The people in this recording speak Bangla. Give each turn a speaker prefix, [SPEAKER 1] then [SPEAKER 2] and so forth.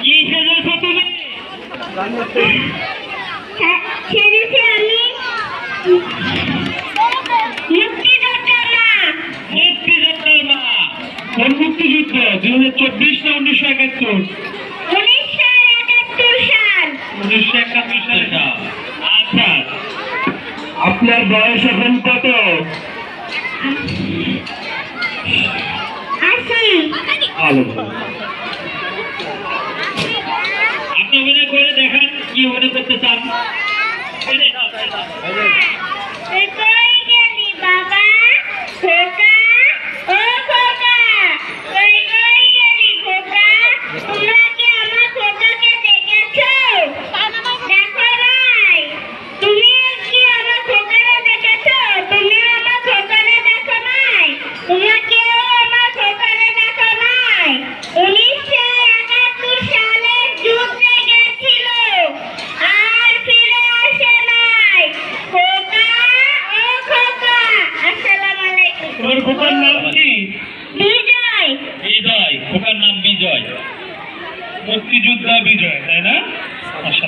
[SPEAKER 1] কি সেজেছো তুমি?
[SPEAKER 2] সেজেছি আমি মুক্তিযোদ্ধার মা।
[SPEAKER 1] মুক্তিযোদ্ধার মা। কোন মুক্তিযুদ্ধ? 2024 না 1971?
[SPEAKER 2] 1971 সাল।
[SPEAKER 1] 1971 সাল। আচ্ছা, আপনার বয়স এখন কত?
[SPEAKER 2] 80।
[SPEAKER 1] ভালো। আপনি অভিনয় করে দেখান, কি অভিনয় করতে চান?
[SPEAKER 2] তুই কই গেলি বাবা? খোকা, ও খোকা, তুই কই গেলি খোকা? তোমরা কি আমার খোকাকে দেখেছো? দেখো নাই? তুমি কি আমার খোকারে দেখেছো? তুমি আমার খোকারে দেখো নাই? তোমরা কেউ আমার খোকারে দেখো নাই? 1971 সালে যুদ্ধে গেছিল আর ফিরে আসে নাই। খোকা, ও খোকা, আসসালামু আলাইকুম।
[SPEAKER 1] তোমার খোকার নাম কি?
[SPEAKER 2] বিজয়।
[SPEAKER 1] বিজয়। খোকার নাম বিজয়। মুক্তিযোদ্ধা বিজয়, তাই না? আচ্ছা।